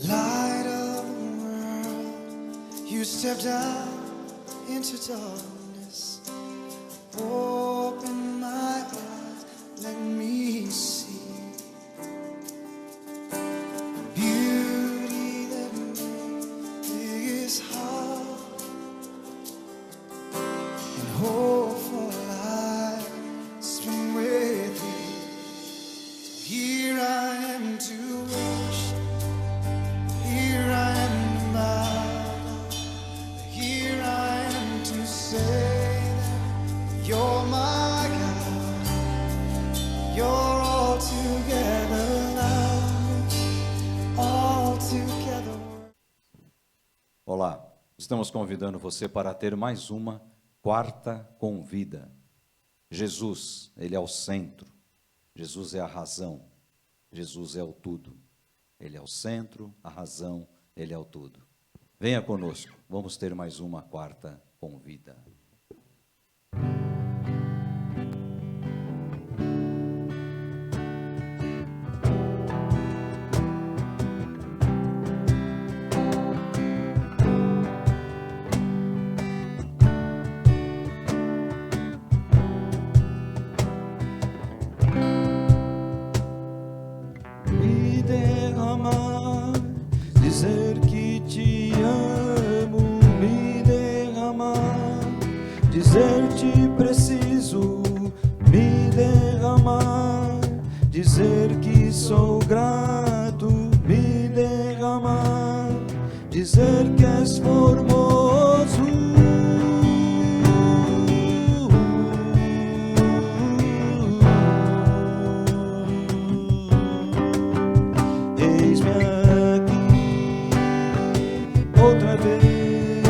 Light of the world, you stepped out into darkness. Open my eyes, let me see beauty that made this heart and hope for life spring with thee. So here I am to worship. Here I am to bow. Here I am to say that you're my God. You're altogether lovely, altogether. Olá, estamos convidando você para ter mais uma quarta convida. Jesus, Ele é o centro. Jesus é a razão. Jesus é o tudo. Ele é o centro, a razão, Ele é o tudo. Venha conosco, vamos ter mais uma quarta convida. Me derramar, dizer que te amo, me derramar, dizer te preciso, me derramar, dizer que sou grato, me derramar, dizer que és formoso. Eis-me aqui outra vez,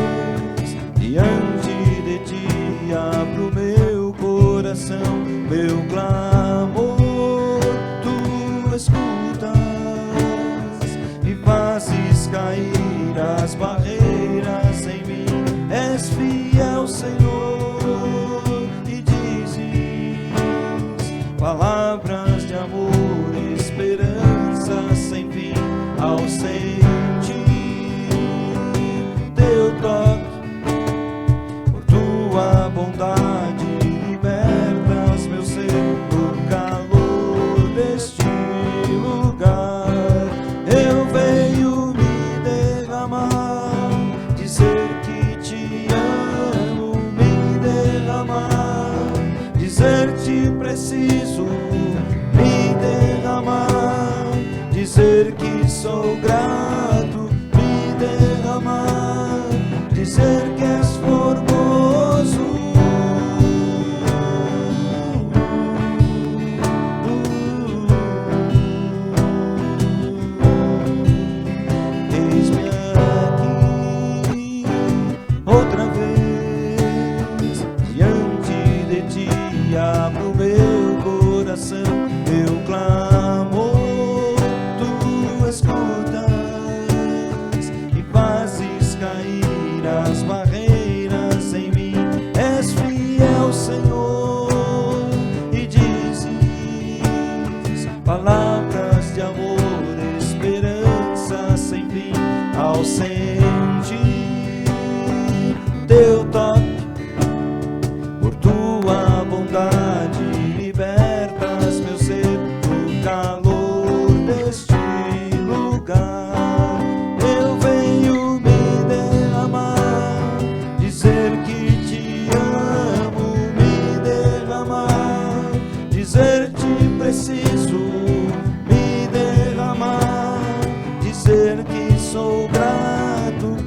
diante de ti abro meu coração, meu clamor, tu escutas e fazes cair as barreiras em mim. És fiel, Senhor, e dizes palavras de amor, esperança sem fim ao sentir teu toque. Por tua bondade libertas meu ser do calor deste lugar. Eu venho me derramar, dizer que te amo, me derramar, dizer te preciso, me derramar, dizer que sou grato, me derramar, dizer que és formoso. Eis-me aqui outra vez, diante de ti abro meu coração, meu clamor, tu escutas e fazes cair as barreiras em mim. És fiel, Senhor, e dizes palavras de amor, esperança sem fim ao sentir teu toque. Por tua bondade libertas meu ser do calor deste lugar. Eu venho me derramar, dizer que te amo, me derramar, dizer te preciso, me derramar, dizer que sou grato,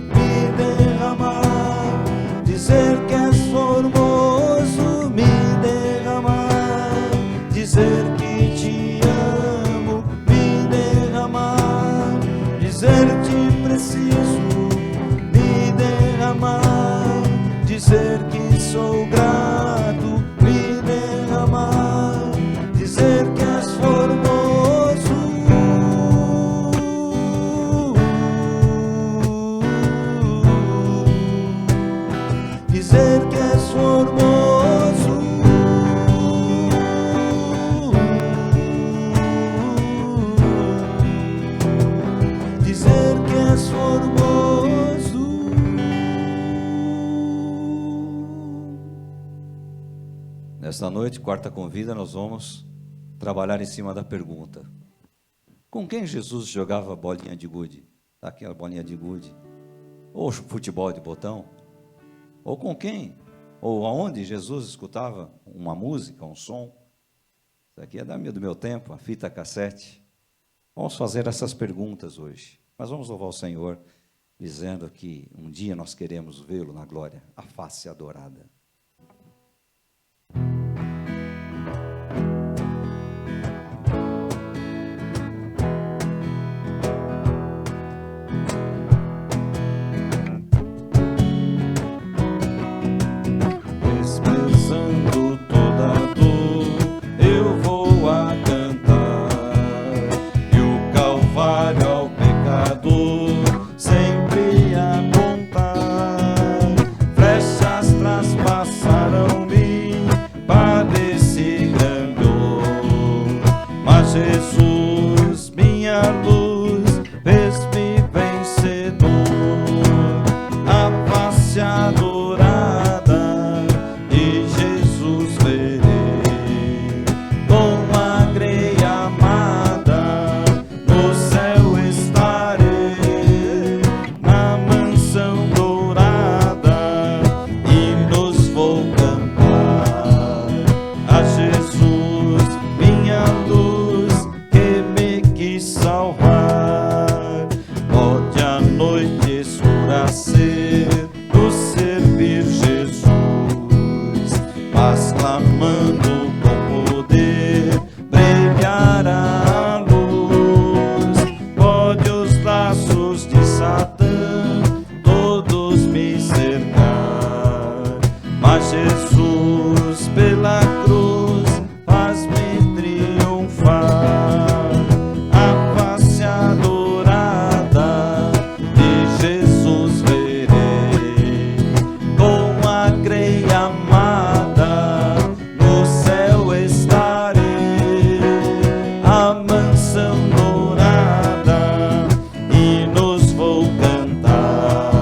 Esta noite, quarta convida, nós vamos trabalhar em cima da pergunta: com quem Jesus jogava bolinha de gude? Tá aqui a bolinha de gude. Ou futebol de botão? Ou com quem? Ou aonde Jesus escutava uma música, um som? Isso aqui é do meu tempo, a fita cassete. Vamos fazer essas perguntas hoje. Mas vamos louvar o Senhor, dizendo que um dia nós queremos vê-lo na glória, a face adorada. Desprezando toda dor, eu vou a cantar, e o Calvário ao pecador sempre a contar. Flechas traspassaram-me, padeci grande dor, mas Jesus, minha luz, fez-me vencedor. A face adorada e Jesus verei, com a greia amada, no céu estarei, na mansão dourada, e nos vou cantar a Jesus, minha luz, que me quis salvar. Pode a noite escurecer do servir Jesus, mas clamando com poder brilhará a luz. Pode os laços de Satã todos me cercar, mas Jesus pela cruz faz-me triunfar. A face adorada de Jesus verei, com a greia amada, no céu estarei, a mansão dourada, e nos vou cantar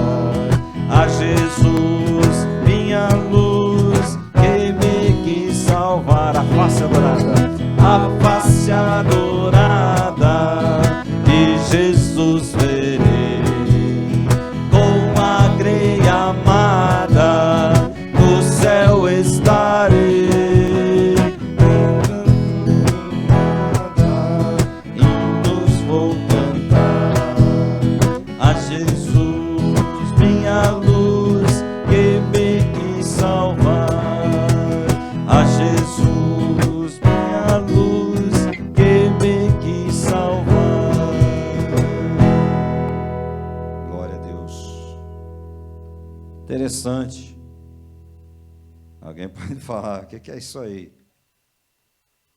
a Jesus, minha luz, que me quis salvar. A face adorada, a face adorada de Jesus verei, com a greia amada, no céu estarei, e nos vou cantar a Jesus, minha luz, que me quis salvar. A Jesus, minha luz, que me quis salvar. Glória a Deus. Interessante. Alguém pode falar, o que é isso aí?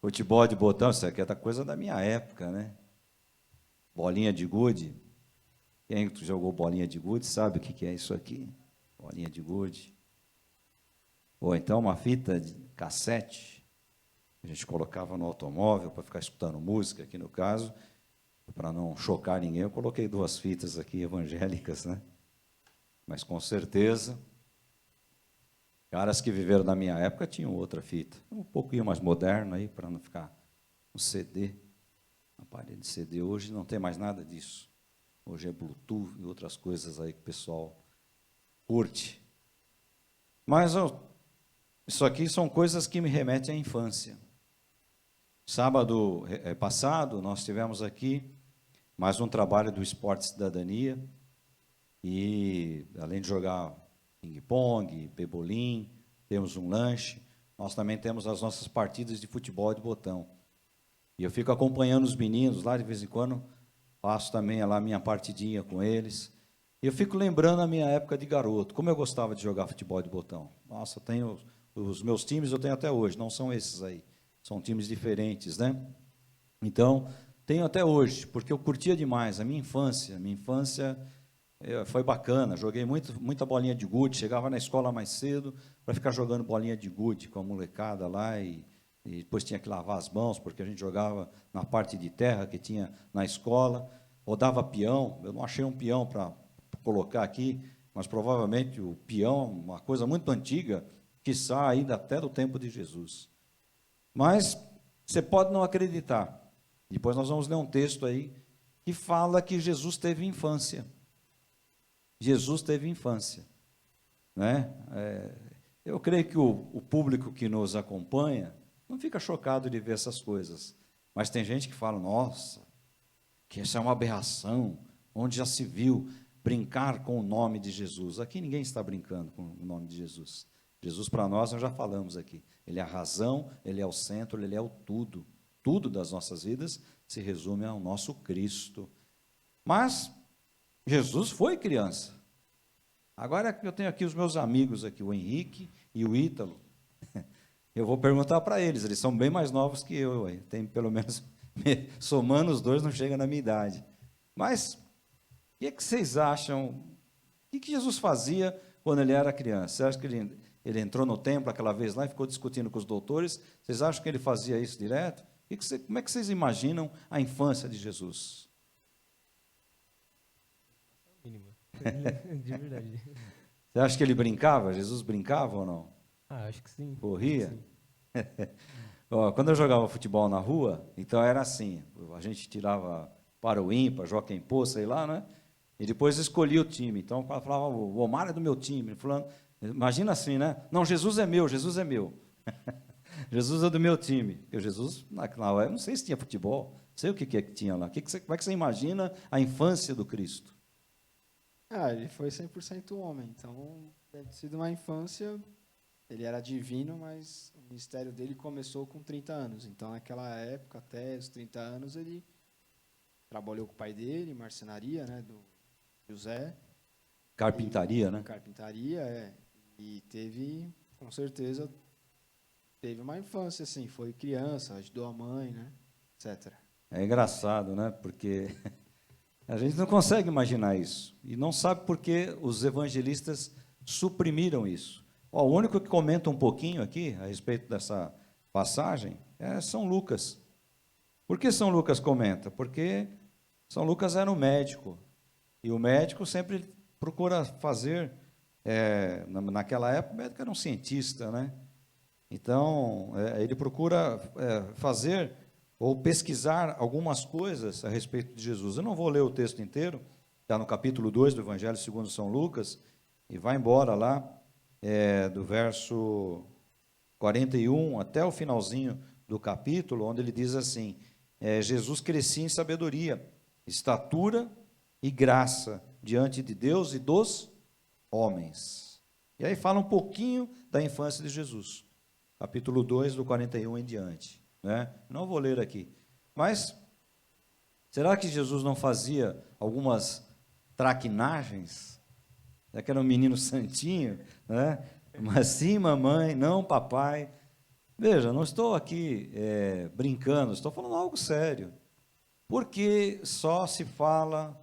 Futebol de botão, isso aqui é da coisa da minha época, né? Bolinha de gude. Quem jogou bolinha de gude sabe o que é isso aqui? Bolinha de gude. Ou então uma fita de cassete, a gente colocava no automóvel para ficar escutando música, aqui no caso, para não chocar ninguém, eu coloquei 2 fitas aqui evangélicas, né? Mas com certeza, caras que viveram na minha época tinham outra fita, um pouquinho mais moderna aí, para não ficar um CD, aparelho de CD. Hoje não tem mais nada disso. Hoje é Bluetooth e outras coisas aí que o pessoal curte. Mas isso aqui são coisas que me remetem à infância. Sábado passado, nós tivemos aqui mais um trabalho do Esporte Cidadania, e além de jogar ping-pong, pebolim, temos um lanche, nós também temos as nossas partidas de futebol de botão. E eu fico acompanhando os meninos lá, de vez em quando, faço também lá a minha partidinha com eles. E eu fico lembrando a minha época de garoto, como eu gostava de jogar futebol de botão. Nossa, tenho os meus times, eu tenho até hoje, não são esses aí, são times diferentes, né? Então, tenho até hoje, porque eu curtia demais a minha infância. Minha infância foi bacana, joguei muita bolinha de gude, chegava na escola mais cedo para ficar jogando bolinha de gude com a molecada lá, e depois tinha que lavar as mãos, porque a gente jogava na parte de terra que tinha na escola, rodava peão. Eu não achei um peão para colocar aqui, mas provavelmente o peão, uma coisa muito antiga, quiçá ainda até do tempo de Jesus. Mas você pode não acreditar. Depois nós vamos ler um texto aí que fala que Jesus teve infância. Jesus teve infância, né? Eu creio que o público que nos acompanha não fica chocado de ver essas coisas, mas tem gente que fala, nossa, que isso é uma aberração, onde já se viu brincar com o nome de Jesus. Aqui ninguém está brincando com o nome de Jesus. Jesus para nós já falamos aqui, ele é a razão, ele é o centro, ele é o tudo. Tudo das nossas vidas se resume ao nosso Cristo. Mas Jesus foi criança. Agora eu tenho aqui os meus amigos aqui, o Henrique e o Ítalo. Eu vou perguntar para eles são bem mais novos que eu. Tem pelo menos, somando os dois, não chega na minha idade. Mas, o que vocês acham? O que Jesus fazia quando ele era criança? Você acha que ele entrou no templo aquela vez lá e ficou discutindo com os doutores? Vocês acham que ele fazia isso direto? Como é que vocês imaginam a infância de Jesus? Mínima. De verdade. Você acha que ele brincava? Jesus brincava ou não? Acho que sim. Corria? Sim. Ó, quando eu jogava futebol na rua, então era assim, a gente tirava para o ímpar, joga em pô, sei lá, né? E depois escolhia o time. Então, eu falava, o Omar é do meu time. Fulano, imagina assim, né? Não, Jesus é meu, Jesus é meu. Jesus é do meu time. Porque Jesus, naquela época, não sei se tinha futebol, não sei o que é que tinha lá. Como é que você imagina a infância do Cristo? Ele foi 100% homem, então deve ter sido uma infância, ele era divino, mas o ministério dele começou com 30 anos, então naquela época, até os 30 anos, ele trabalhou com o pai dele, marcenaria, né, do José. Carpintaria, né? Carpintaria, e teve, com certeza, teve uma infância, assim, foi criança, ajudou a mãe, né, etc. É engraçado, né? Porque a gente não consegue imaginar isso. E não sabe por que os evangelistas suprimiram isso. O único que comenta um pouquinho aqui a respeito dessa passagem é São Lucas. Por que São Lucas comenta? Porque São Lucas era um médico. E o médico sempre procura fazer, naquela época, o médico era um cientista, né? Então, ele procura fazer ou pesquisar algumas coisas a respeito de Jesus. Eu não vou ler o texto inteiro, está no capítulo 2 do Evangelho segundo São Lucas, e vai embora lá, do verso 41 até o finalzinho do capítulo, onde ele diz assim, Jesus crescia em sabedoria, estatura e graça diante de Deus e dos homens. E aí fala um pouquinho da infância de Jesus, capítulo 2, do 41 em diante. Né? Não vou ler aqui. Mas, será que Jesus não fazia algumas traquinagens? Será que era um menino santinho? Né? Mas sim, mamãe, não, papai. Veja, não estou aqui brincando, estou falando algo sério. Porque só se fala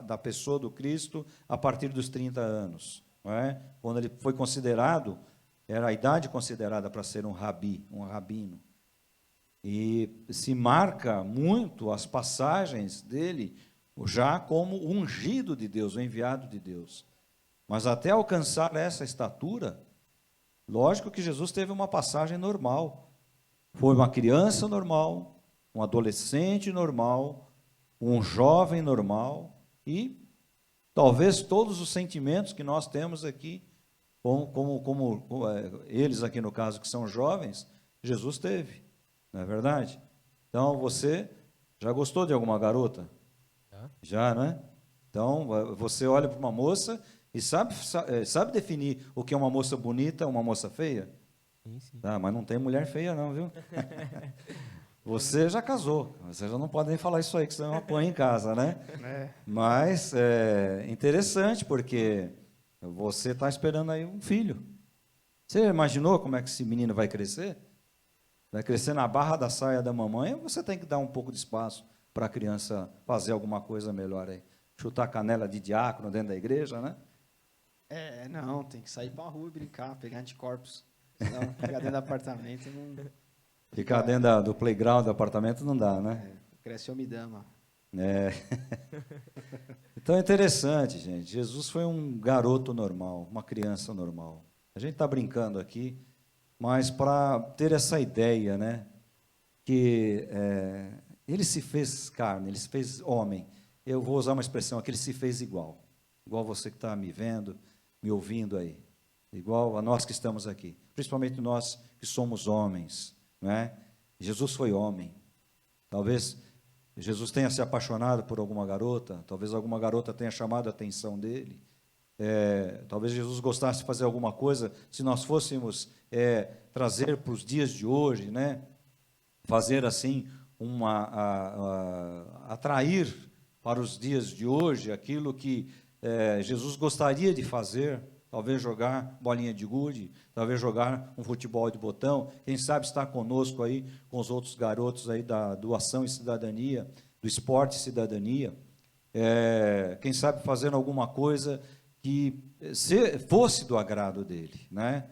da pessoa do Cristo a partir dos 30 anos. Não é? Quando ele foi considerado, era a idade considerada para ser um rabi, um rabino. E se marca muito as passagens dele já como o ungido de Deus, o enviado de Deus. Mas até alcançar essa estatura, lógico que Jesus teve uma passagem normal. Foi uma criança normal, um adolescente normal, um jovem normal e talvez todos os sentimentos que nós temos aqui, como eles aqui no caso que são jovens, Jesus teve. Não é verdade? Então, você já gostou de alguma garota? Já, né? Então, você olha para uma moça e sabe definir o que é uma moça bonita, uma moça feia? Sim. Tá, mas não tem mulher feia não, viu? Você já casou, você já não pode nem falar isso aí, que você não apanha em casa, né? Mas é interessante, porque você está esperando aí um filho. Você imaginou como é que esse menino vai crescer? Vai crescer na barra da saia da mamãe, você tem que dar um pouco de espaço para a criança fazer alguma coisa melhor aí. Chutar canela de diácono dentro da igreja, né? Não, tem que sair para a rua e brincar, pegar anticorpos. Senão, ficar dentro do apartamento não... Ficar dentro do playground do apartamento não dá, né? Cresce omidama. Então é interessante, gente. Jesus foi um garoto normal, uma criança normal. A gente está brincando aqui, mas para ter essa ideia, né, que ele se fez carne, ele se fez homem. Eu vou usar uma expressão aqui, ele se fez igual você que está me vendo, me ouvindo aí, igual a nós que estamos aqui, principalmente nós que somos homens, né? Jesus foi homem. Talvez Jesus tenha se apaixonado por alguma garota, talvez alguma garota tenha chamado a atenção dele, talvez Jesus gostasse de fazer alguma coisa, se nós fôssemos trazer para os dias de hoje, né? Fazer assim, atrair para os dias de hoje aquilo que Jesus gostaria de fazer, talvez jogar bolinha de gude, talvez jogar um futebol de botão, quem sabe estar conosco aí, com os outros garotos aí do Ação e Cidadania, do Esporte e Cidadania, quem sabe fazendo alguma coisa que fosse do agrado dele, né?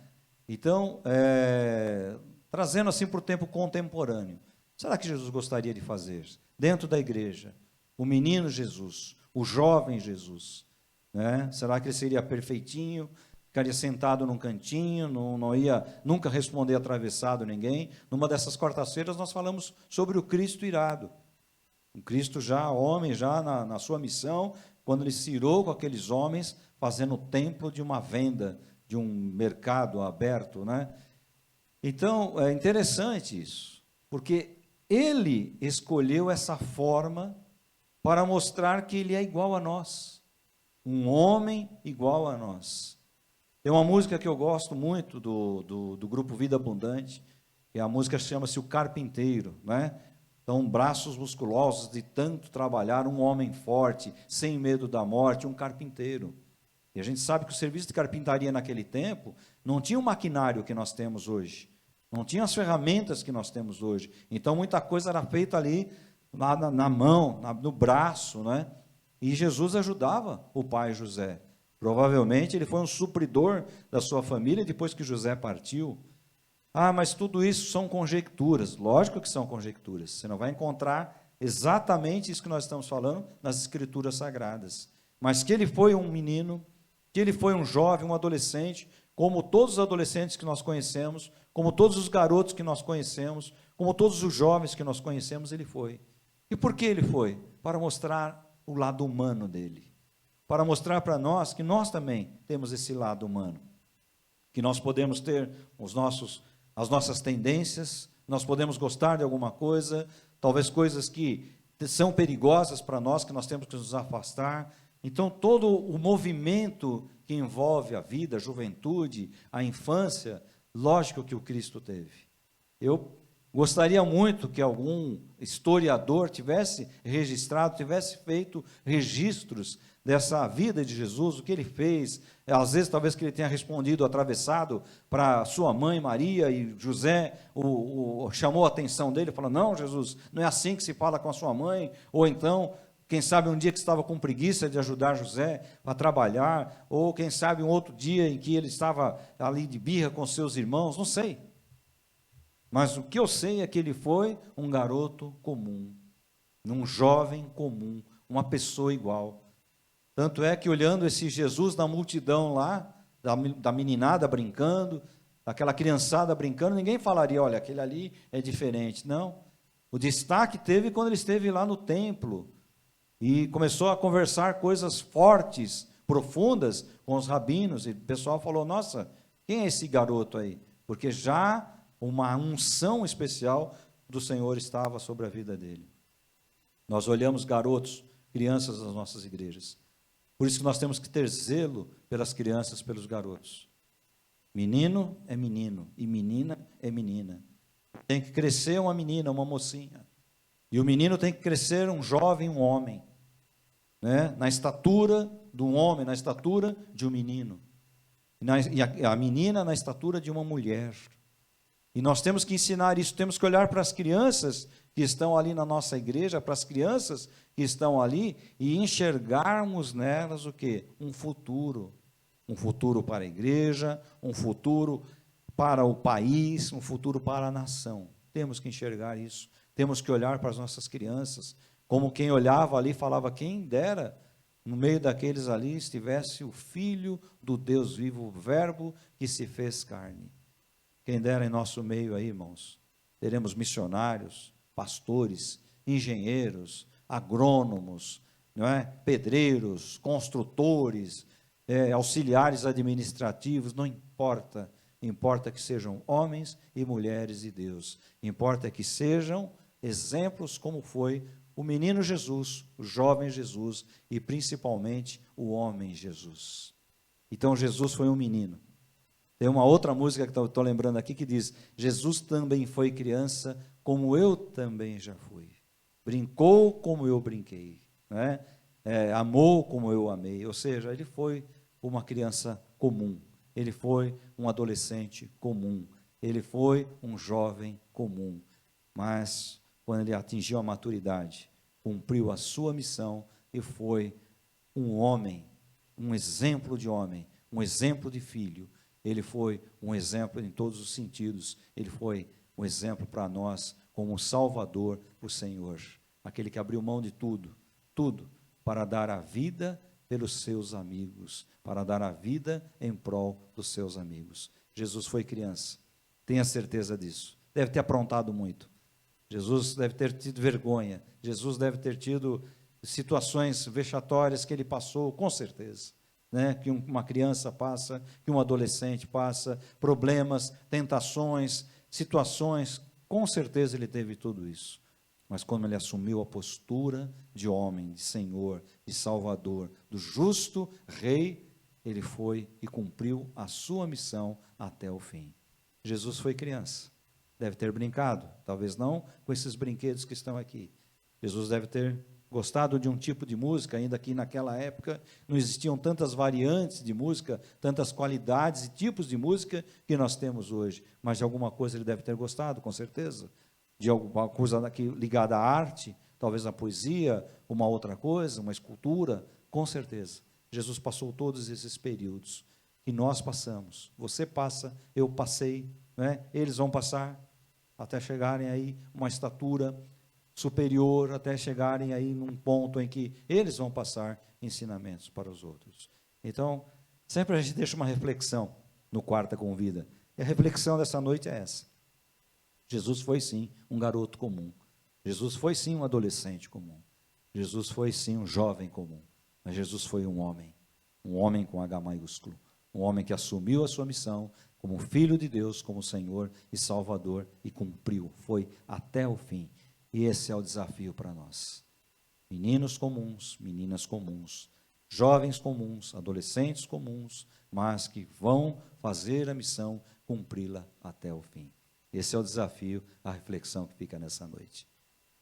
Então, trazendo assim para o tempo contemporâneo, será que Jesus gostaria de fazer dentro da igreja? O menino Jesus, o jovem Jesus, né? Será que ele seria perfeitinho, ficaria sentado num cantinho, não ia nunca responder atravessado ninguém? Numa dessas quartas-feiras nós falamos sobre o Cristo irado, um Cristo já homem, já na sua missão, quando ele se irou com aqueles homens, fazendo o templo de uma venda, de um mercado aberto, né? Então, é interessante isso, porque ele escolheu essa forma para mostrar que ele é igual a nós, um homem igual a nós. Tem uma música que eu gosto muito do grupo Vida Abundante, que a música chama-se O Carpinteiro, né? Então, braços musculosos de tanto trabalhar, um homem forte, sem medo da morte, um carpinteiro. E a gente sabe que o serviço de carpintaria naquele tempo não tinha o maquinário que nós temos hoje, não tinha as ferramentas que nós temos hoje. Então, muita coisa era feita ali na mão, no braço, né? E Jesus ajudava o pai José. Provavelmente ele foi um supridor da sua família depois que José partiu. Ah, mas tudo isso são conjecturas. Lógico que são conjecturas. Você não vai encontrar exatamente isso que nós estamos falando nas Escrituras Sagradas. Mas que ele foi um menino, que ele foi um jovem, um adolescente, como todos os adolescentes que nós conhecemos, como todos os garotos que nós conhecemos, como todos os jovens que nós conhecemos, ele foi. E por que ele foi? Para mostrar o lado humano dele. Para mostrar para nós que nós também temos esse lado humano. Que nós podemos ter as nossas tendências, nós podemos gostar de alguma coisa, talvez coisas que são perigosas para nós, que nós temos que nos afastar. Então, todo o movimento que envolve a vida, a juventude, a infância, lógico que o Cristo teve. Eu gostaria muito que algum historiador tivesse registrado, tivesse feito registros dessa vida de Jesus, o que ele fez, às vezes talvez que ele tenha respondido atravessado para sua mãe Maria, e José chamou a atenção dele, falou, não Jesus, não é assim que se fala com a sua mãe, ou então, quem sabe um dia que estava com preguiça de ajudar José a trabalhar, ou quem sabe um outro dia em que ele estava ali de birra com seus irmãos, não sei. Mas o que eu sei é que ele foi um garoto comum, um jovem comum, uma pessoa igual. Tanto é que olhando esse Jesus na multidão lá, da meninada brincando, daquela criançada brincando, ninguém falaria, olha, aquele ali é diferente. Não. O destaque teve quando ele esteve lá no templo e começou a conversar coisas fortes, profundas com os rabinos, e o pessoal falou, nossa, quem é esse garoto aí? Porque já uma unção especial do Senhor estava sobre a vida dele. Nós olhamos garotos, crianças nas nossas igrejas. Por isso que nós temos que ter zelo pelas crianças, pelos garotos. Menino é menino e menina é menina. Tem que crescer uma menina, uma mocinha. E o menino tem que crescer um jovem, um homem, né? Na estatura de um homem, na estatura de um menino. E a menina na estatura de uma mulher. E nós temos que ensinar isso, temos que olhar para as crianças que estão ali na nossa igreja, para as crianças que estão ali, e enxergarmos nelas o quê? Um futuro para a igreja, um futuro para o país, um futuro para a nação. Temos que enxergar isso, temos que olhar para as nossas crianças, como quem olhava ali e falava, quem dera no meio daqueles ali estivesse o Filho do Deus vivo, o Verbo que se fez carne. Quem dera em nosso meio aí, irmãos, teremos missionários, pastores, engenheiros, agrônomos, não é? Pedreiros, construtores, auxiliares administrativos, não importa. Importa que sejam homens e mulheres de Deus. Importa que sejam exemplos como foi o menino Jesus, o jovem Jesus e principalmente o homem Jesus. Então Jesus foi um menino. Tem uma outra música que estou lembrando aqui que diz: Jesus também foi criança como eu também já fui. Brincou como eu brinquei, né? Amou como eu amei. Ou seja, ele foi uma criança comum. Ele foi um adolescente comum. Ele foi um jovem comum. Mas, quando ele atingiu a maturidade, cumpriu a sua missão e foi um homem, um exemplo de homem, um exemplo de filho. Ele foi um exemplo em todos os sentidos. Ele foi um exemplo para nós como Salvador, o Senhor. Aquele que abriu mão de tudo, tudo, para dar a vida pelos seus amigos, para dar a vida em prol dos seus amigos. Jesus foi criança, tenha certeza disso. Deve ter aprontado muito. Jesus deve ter tido vergonha. Jesus deve ter tido situações vexatórias que ele passou, com certeza. Né? Que uma criança passa, que um adolescente passa, problemas, tentações, situações, com certeza ele teve tudo isso. Mas quando ele assumiu a postura de homem, de Senhor, de Salvador, do justo Rei, ele foi e cumpriu a sua missão até o fim. Jesus foi criança, deve ter brincado, talvez não com esses brinquedos que estão aqui. Jesus deve ter gostado de um tipo de música, ainda que naquela época não existiam tantas variantes de música, tantas qualidades e tipos de música que nós temos hoje, mas de alguma coisa ele deve ter gostado, com certeza. De alguma coisa ligada à arte, talvez à poesia, uma outra coisa, uma escultura, com certeza. Jesus passou todos esses períodos que nós passamos. Você passa, eu passei, né? Eles vão passar até chegarem aí uma estatura superior, até chegarem aí num ponto em que eles vão passar ensinamentos para os outros. Então, sempre a gente deixa uma reflexão no Quarta Convida. E a reflexão dessa noite é essa. Jesus foi sim um garoto comum. Jesus foi sim um adolescente comum. Jesus foi sim um jovem comum. Mas Jesus foi um homem com H maiúsculo, um homem que assumiu a sua missão como Filho de Deus, como Senhor e Salvador e cumpriu, foi até o fim. E esse é o desafio para nós. Meninos comuns, meninas comuns, jovens comuns, adolescentes comuns, mas que vão fazer a missão, cumpri-la até o fim. Esse é o desafio, a reflexão que fica nessa noite.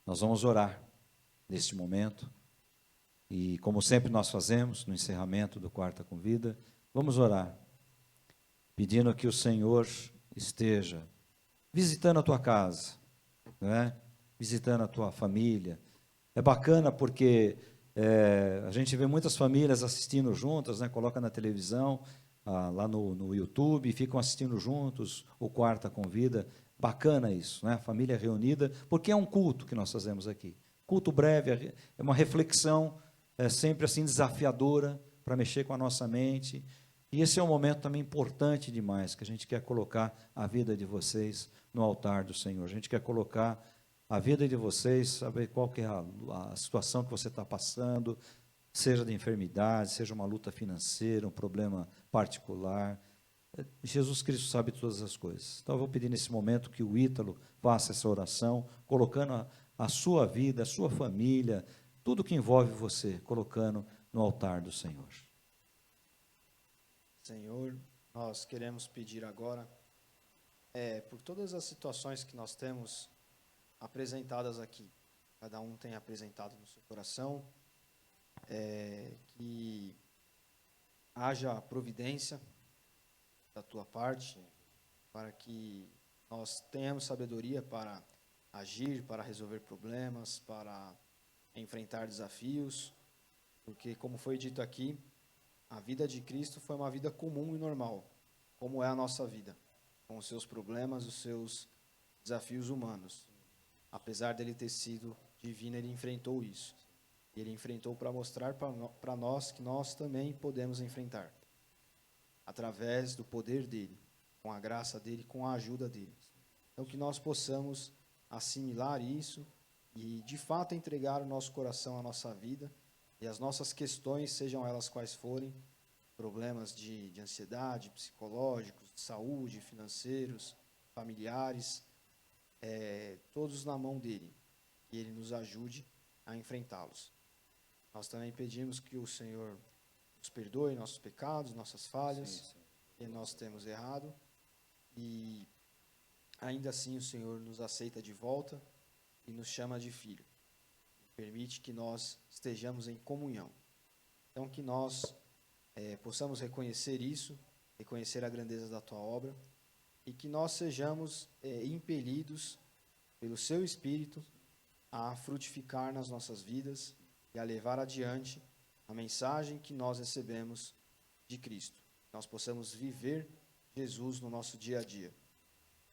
Nós vamos orar neste momento, e como sempre nós fazemos, no encerramento do Quarta Convida, vamos orar, pedindo que o Senhor esteja visitando a tua casa, né? Visitando a tua família. É bacana porque a gente vê muitas famílias assistindo juntas, né? Coloca na televisão, lá no YouTube, ficam assistindo juntos o Quarta Convida. Bacana isso, né? A família reunida, porque é um culto que nós fazemos aqui. Culto breve, é uma reflexão sempre assim desafiadora para mexer com a nossa mente. E esse é um momento também importante demais, que a gente quer colocar a vida de vocês no altar do Senhor. A gente quer colocar a vida de vocês, saber qual que é a situação que você está passando, seja de enfermidade, seja uma luta financeira, um problema particular. Jesus Cristo sabe todas as coisas. Então eu vou pedir nesse momento que o Ítalo faça essa oração, colocando a sua vida, a sua família, tudo que envolve você, colocando no altar do Senhor. Senhor, nós queremos pedir agora, por todas as situações que nós temos apresentadas aqui, cada um tem apresentado no seu coração, que haja providência da tua parte, para que nós tenhamos sabedoria para agir, para resolver problemas, para enfrentar desafios, porque, como foi dito aqui, a vida de Cristo foi uma vida comum e normal, como é a nossa vida, com os seus problemas, os seus desafios humanos. Apesar dele ter sido divino, ele enfrentou isso. Ele enfrentou para mostrar para nós que nós também podemos enfrentar, através do poder dele, com a graça dele, com a ajuda dele. Então, que nós possamos assimilar isso e, de fato, entregar o nosso coração, a nossa vida e as nossas questões, sejam elas quais forem, problemas de ansiedade, psicológicos, de saúde, financeiros, familiares, todos na mão dele, que ele nos ajude a enfrentá-los. Nós também pedimos que o Senhor nos perdoe nossos pecados, nossas falhas, que nós temos errado, e ainda assim o Senhor nos aceita de volta e nos chama de filho. Permite que nós estejamos em comunhão. Então, que nós possamos reconhecer isso, reconhecer a grandeza da Tua obra, e que nós sejamos impelidos pelo Seu Espírito a frutificar nas nossas vidas e a levar adiante a mensagem que nós recebemos de Cristo. Nós possamos viver Jesus no nosso dia a dia.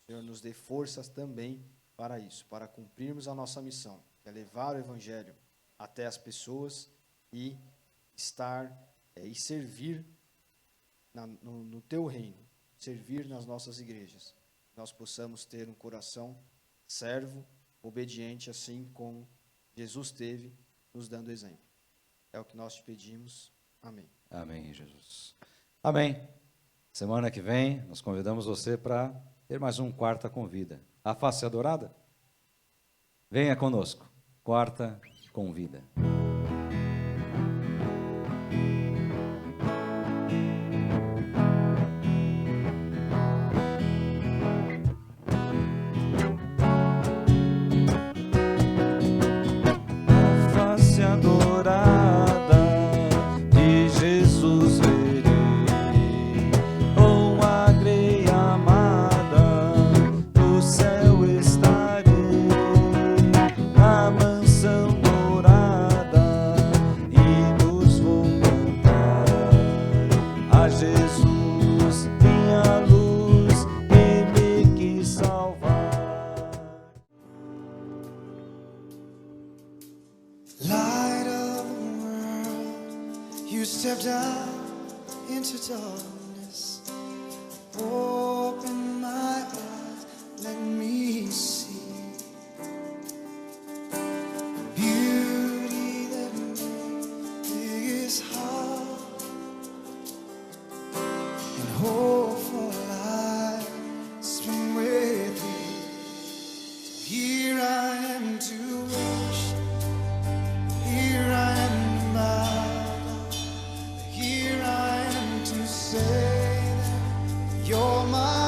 O Senhor nos dê forças também para isso, para cumprirmos a nossa missão, que é levar o Evangelho até as pessoas e estar e servir no Teu reino, servir nas nossas igrejas. Nós possamos ter um coração servo, obediente, assim como Jesus teve, nos dando exemplo. É o que nós te pedimos. Amém. Amém, Jesus. Amém. Semana que vem, nós convidamos você para ter mais um Quarta com Vida. A face adorada? Venha conosco. Quarta com Vida. Face adorada de Jesus verei, com a grei amada no céu estarei, na mansão dourada hinos vou cantar a Jesus, minha luz, que me quis salvar. Light of the world, you stepped out into darkness. Open my eyes, let me see beauty that makes this heart and hope for life spring with thee. So here I am to worship. Here I am, my God. Here I am to say that you're my